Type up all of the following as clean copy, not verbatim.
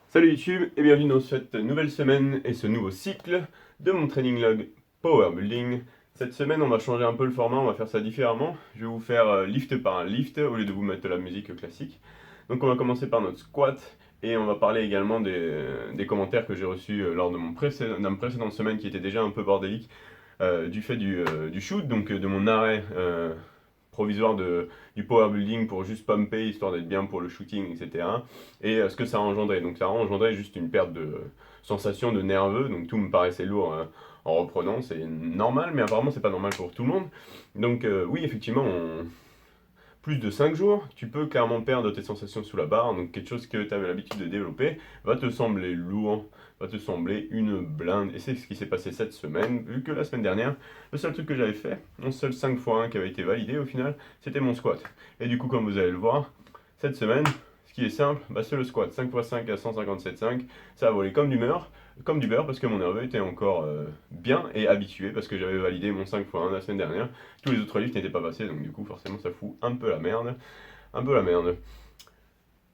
Salut YouTube et bienvenue dans cette nouvelle semaine et ce nouveau cycle de mon training log Power Building. Cette semaine on va changer un peu le format, on va faire ça différemment. Je vais vous faire lift par lift au lieu de vous mettre de la musique classique. Donc on va commencer par notre squat et on va parler également des commentaires que j'ai reçus lors de ma précédente semaine qui était déjà un peu bordélique du fait du shoot, donc de mon arrêt provisoire du power building pour juste pumper, histoire d'être bien pour le shooting, etc. Et ce que ça a engendré. Donc ça a engendré juste une perte de sensation de nerveux, donc tout me paraissait lourd en reprenant, c'est normal, mais apparemment c'est pas normal pour tout le monde. Donc oui, effectivement, plus de 5 jours, tu peux clairement perdre tes sensations sous la barre, donc quelque chose que tu avais l'habitude de développer va te sembler lourd, va te sembler une blinde, et c'est ce qui s'est passé cette semaine, vu que la semaine dernière, le seul truc que j'avais fait, mon seul 5x1 qui avait été validé au final, c'était mon squat. Et du coup, comme vous allez le voir, cette semaine, ce qui est simple, c'est le squat, 5x5 à 157,5, ça a volé comme du beurre, parce que mon nerveux était encore bien et habitué, parce que j'avais validé mon 5x1 la semaine dernière. Tous les autres lifts n'étaient pas passés, donc du coup forcément ça fout un peu la merde. Un peu la merde.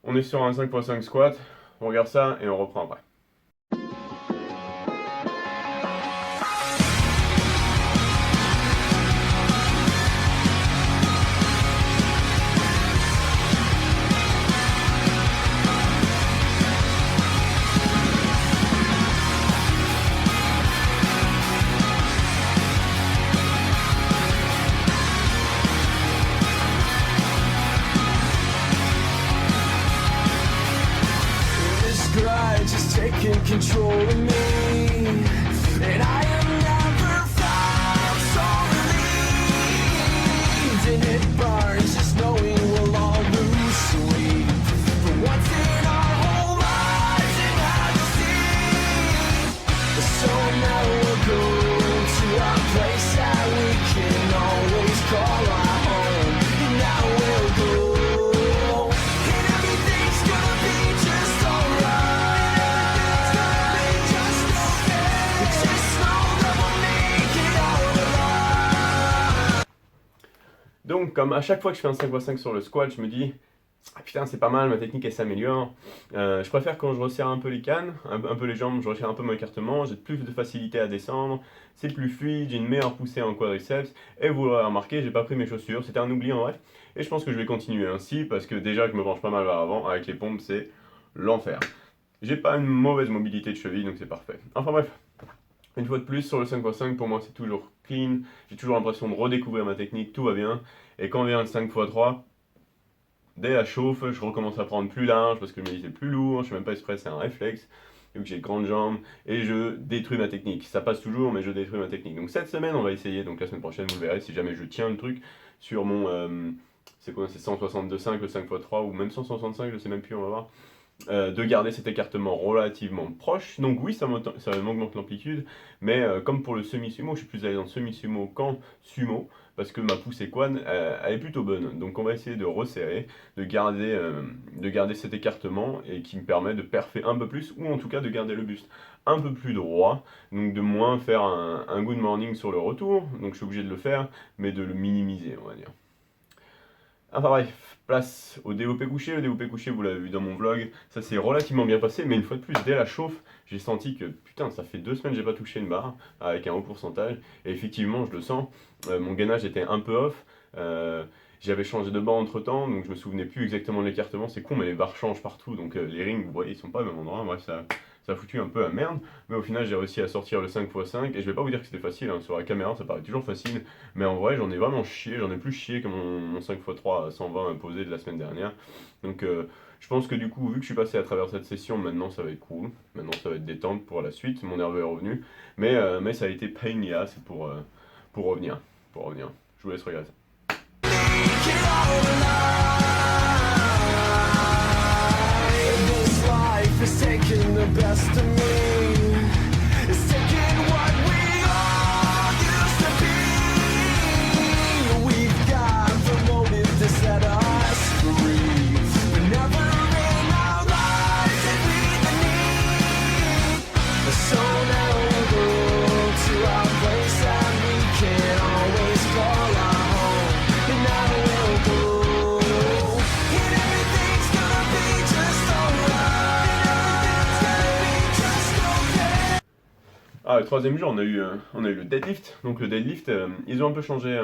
On est sur un 5x5 squat, on regarde ça et on reprend après. Just taking control of me, and I am never felt so relieved, and it burns just knowing we'll all lose sleep for once in our whole lives, and I just see. So now we'll go to a place that we can always call our home, and now we'll go. Donc, comme à chaque fois que je fais un 5x5 sur le squat, je me dis ah putain, c'est pas mal, ma technique elle s'améliore. Je préfère quand je resserre un peu les cannes, un peu les jambes, je resserre un peu mon écartement, j'ai plus de facilité à descendre, c'est plus fluide, j'ai une meilleure poussée en quadriceps. Et vous l'aurez remarqué, j'ai pas pris mes chaussures, c'était un oubli en vrai. Et je pense que je vais continuer ainsi parce que déjà je me penche pas mal vers l'avant, avec les pompes c'est l'enfer. J'ai pas une mauvaise mobilité de cheville donc c'est parfait. Enfin bref. Une fois de plus, sur le 5x5, pour moi c'est toujours clean, j'ai toujours l'impression de redécouvrir ma technique, tout va bien. Et quand vient le 5x3, dès la chauffe, je recommence à prendre plus large parce que je me dis c'est plus lourd, je suis même pas exprès, c'est un réflexe, vu que j'ai de grandes jambes, et je détruis ma technique. Ça passe toujours, mais je détruis ma technique. Donc cette semaine, on va essayer, donc la semaine prochaine, vous verrez, si jamais je tiens le truc, sur mon, c'est quoi, c'est 162,5, le 5x3, ou même 165, je sais même plus, on va voir. De garder cet écartement relativement proche. Donc oui, ça m'augmente l'amplitude, mais comme pour le semi-sumo, je suis plus allé dans le semi-sumo qu'en sumo, parce que ma poussée quad, elle est plutôt bonne. Donc on va essayer de resserrer, de garder cet écartement, et qui me permet de perfer un peu plus, ou en tout cas de garder le buste un peu plus droit, donc de moins faire un good morning sur le retour, donc je suis obligé de le faire, mais de le minimiser, on va dire. Enfin bref, place au développé couché. Le développé couché, vous l'avez vu dans mon vlog, ça s'est relativement bien passé, mais une fois de plus, dès la chauffe, j'ai senti que putain, ça fait 2 semaines que j'ai pas touché une barre avec un haut pourcentage, et effectivement, je le sens, mon gainage était un peu off, j'avais changé de barre entre temps, donc je me souvenais plus exactement de l'écartement, c'est con, mais les barres changent partout, donc les rings, vous voyez, ils sont pas au même endroit, bref, ça a foutu un peu la merde, mais au final j'ai réussi à sortir le 5x5, et je vais pas vous dire que c'était facile, hein, sur la caméra ça paraît toujours facile, mais en vrai j'en ai vraiment chié, j'en ai plus chié que mon 5x3 à 120 imposé de la semaine dernière. Donc je pense que du coup, vu que je suis passé à travers cette session, maintenant ça va être cool, maintenant ça va être détente pour la suite, mon nerveux est revenu, mais ça a été pain in the ass pour revenir, Je vous laisse regarder ça. It's taking the best of me. It's taking what we all used to be. We've got the motive to set us free, but never in our lives did we the need. So now we'll go to our place that we can always call our home, and now we'll go. Ah, le troisième jour, on a eu le deadlift. Donc le deadlift, ils ont un peu changé.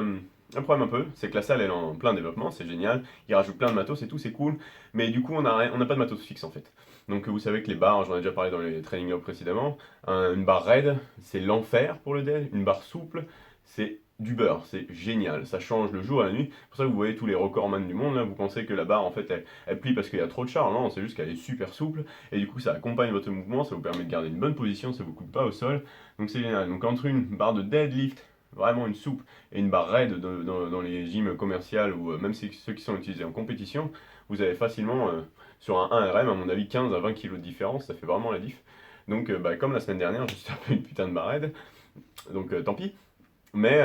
Un problème un peu, c'est que la salle elle est en plein développement, c'est génial. Ils rajoutent plein de matos et tout, c'est cool. Mais du coup, on n'a pas de matos fixe en fait. Donc vous savez que les barres, j'en ai déjà parlé dans les training logs précédemment. Une barre raide, c'est l'enfer pour le dead. Une barre souple, c'est du beurre, c'est génial. Ça change le jour et la nuit. C'est pour ça que vous voyez tous les recordman du monde là, vous pensez que la barre en fait elle plie parce qu'il y a trop de charge. Non, c'est juste qu'elle est super souple. Et du coup, ça accompagne votre mouvement, ça vous permet de garder une bonne position, ça vous coupe pas au sol. Donc c'est génial. Donc entre une barre de deadlift, vraiment une soupe, et une barre raide dans les gyms commerciales ou même ceux qui sont utilisés en compétition, vous avez facilement sur un 1RM, à mon avis, 15 à 20 kg de différence, ça fait vraiment la diff. Donc comme la semaine dernière, je suis un peu une putain de barre raide, donc tant pis. Mais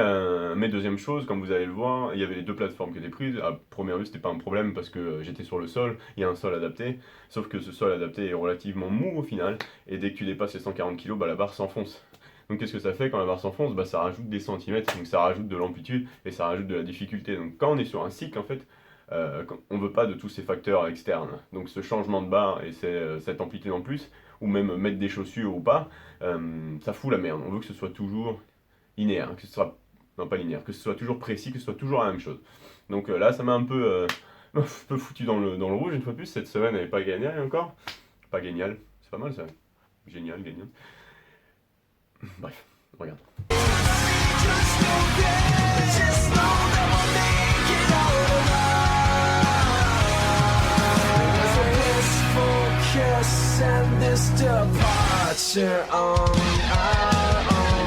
deuxième chose, comme vous allez le voir, il y avait les deux plateformes qui étaient prises. À première vue, c'était pas un problème parce que j'étais sur le sol, il y a un sol adapté. Sauf que ce sol adapté est relativement mou au final, et dès que tu dépasses les 140 kg, bah, la barre s'enfonce. Donc qu'est-ce que ça fait quand la barre s'enfonce? Bah, ça rajoute des centimètres, donc ça rajoute de l'amplitude et ça rajoute de la difficulté. Donc quand on est sur un cycle, en fait, on veut pas de tous ces facteurs externes. Donc ce changement de barre et cette amplitude en plus, ou même mettre des chaussures ou pas, ça fout la merde. On veut que ce soit toujours linéaire, que ce soit non pas linéaire, que ce soit toujours précis, que ce soit toujours la même chose. Donc là, ça m'a un peu foutu dans le rouge une fois de plus. Cette semaine, elle n'est pas gagnée encore. Pas génial, c'est pas mal ça. Génial, gagnant. Bref, regarde. Just know that we'll make it out alive. There's a blissful kiss and this departure on our own.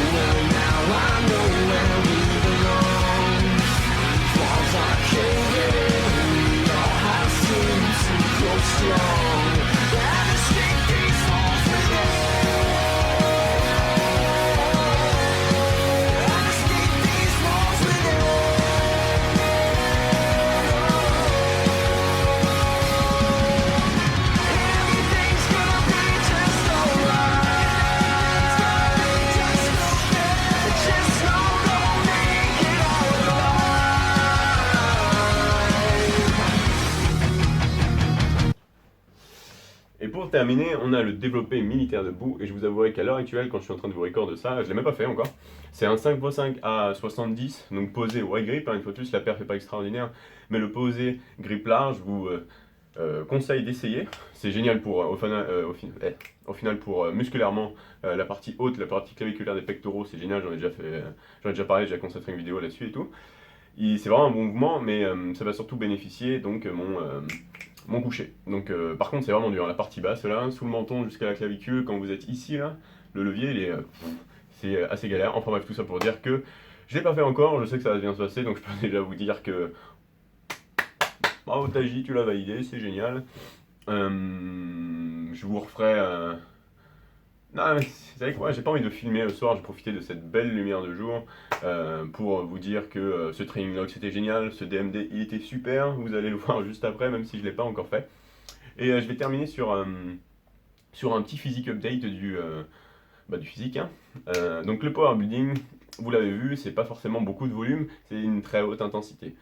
Well, now I know where we belong. Walls are caving in, we all have seemed to grow strong. And escape these walls within. And escape these walls within. Everything's gonna be just alright. Just know that we'll make it out alive. Et pour terminer, on a le développé militaire debout. Et je vous avouerai qu'à l'heure actuelle, quand je suis en train de vous recorder ça, je l'ai même pas fait encore. C'est un 5x5 à 70, donc posé wide grip. Hein, une fois de plus, la perf n'est pas extraordinaire. Mais le posé grip large, je vous conseille d'essayer. C'est génial pour, au final, pour musculairement, la partie haute, la partie claviculaire des pectoraux. C'est génial, j'en ai déjà parlé, j'ai déjà consacré une vidéo là-dessus et tout. C'est vraiment un bon mouvement, mais ça va surtout bénéficier donc mon coucher. Donc par contre c'est vraiment dur, la partie basse là, sous le menton jusqu'à la clavicule, quand vous êtes ici là, le levier c'est assez galère. Enfin bref, tout ça pour dire que je l'ai pas fait encore, je sais que ça va bien se passer, donc je peux déjà vous dire que bravo Taji, tu l'as validé, c'est génial. Je vous referai non, mais vous savez quoi, j'ai pas envie de filmer le soir, j'ai profité de cette belle lumière de jour pour vous dire que ce training log c'était génial, ce DMD il était super, vous allez le voir juste après, même si je l'ai pas encore fait. Et je vais terminer sur un petit physique update du physique. Hein. Donc le power building, vous l'avez vu, c'est pas forcément beaucoup de volume, c'est une très haute intensité.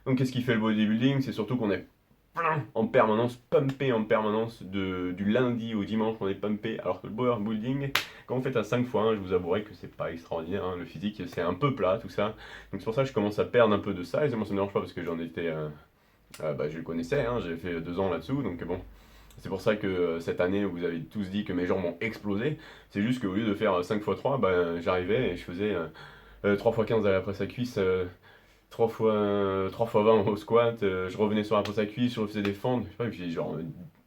Donc qu'est-ce qui fait le bodybuilding? C'est surtout qu'on est plein en permanence, pumpé en permanence, du lundi au dimanche on est pumpé, alors que le bodybuilding, quand vous faites un 5 x 1, je vous avouerai que c'est pas extraordinaire, hein, le physique c'est un peu plat tout ça, donc c'est pour ça que je commence à perdre un peu de ça, et moi ça me dérange pas parce que j'en étais, je le connaissais, hein, j'ai fait 2 ans là-dessous, donc bon, c'est pour ça que cette année vous avez tous dit que mes jambes ont explosé, c'est juste qu'au lieu de faire 5 x 3, j'arrivais et je faisais 3 x 15 à la presse à cuisse, 3 fois 20 au squat, je revenais sur la presse à cuisse, je refaisais des fentes, je sais pas, j'ai genre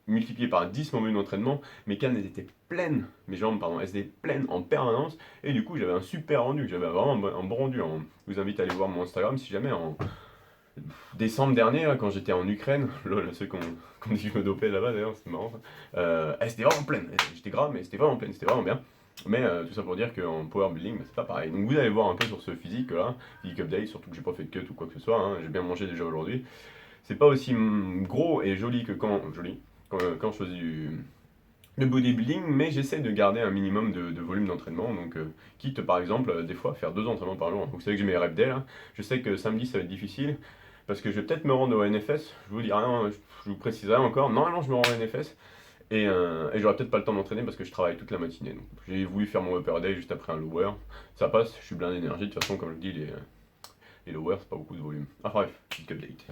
multiplié par 10 mon volume d'entraînement, mes cannes elles étaient pleines, mes jambes pardon, elles étaient pleines en permanence, et du coup j'avais un super rendu, j'avais vraiment un bon rendu. Hein. Je vous invite à aller voir mon Instagram si jamais en décembre dernier, là, quand j'étais en Ukraine, lol, ceux qui ont dit que je me dopais là-bas d'ailleurs, c'était marrant, elles étaient vraiment pleines, j'étais gras mais c'était vraiment pleine, c'était vraiment bien. Mais tout ça pour dire qu'en power building, c'est pas pareil. Donc vous allez voir un peu sur ce physique là, physique update, surtout que j'ai pas fait de cut ou quoi que ce soit, hein, j'ai bien mangé déjà aujourd'hui. C'est pas aussi gros et joli que quand je faisais de bodybuilding, mais j'essaie de garder un minimum de volume d'entraînement, donc quitte par exemple des fois à faire 2 entraînements par jour. Vous savez que j'ai mes rep day là, je sais que samedi ça va être difficile, parce que je vais peut-être me rendre au NFS, je vous dis rien, je vous préciserai encore, normalement je me rends au NFS, et j'aurai peut-être pas le temps d'entraîner parce que je travaille toute la matinée. Donc j'ai voulu faire mon upper day juste après un lower, ça passe, je suis plein d'énergie, de toute façon comme je dis, les lowers c'est pas beaucoup de volume. Ah bref, petite update.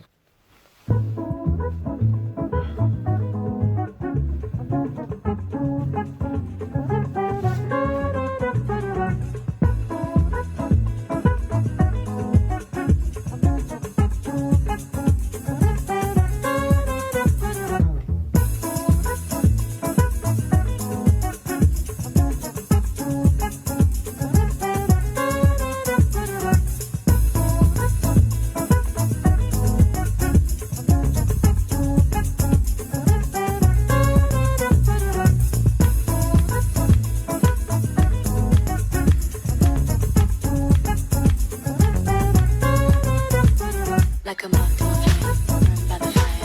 Like a moth to a flame, burned by the fire.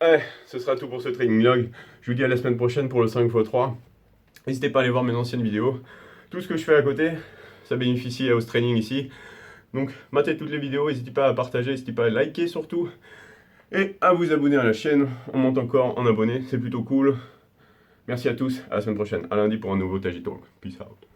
Ouais, ce sera tout pour ce training log. Je vous dis à la semaine prochaine pour le 5x3. N'hésitez pas à aller voir mes anciennes vidéos. Tout ce que je fais à côté, ça bénéficie à House Training ici. Donc, matez toutes les vidéos, n'hésitez pas à partager, n'hésitez pas à liker surtout. Et à vous abonner à la chaîne. On monte encore en abonnés, c'est plutôt cool. Merci à tous, à la semaine prochaine. À lundi pour un nouveau Taji Talk. Peace out.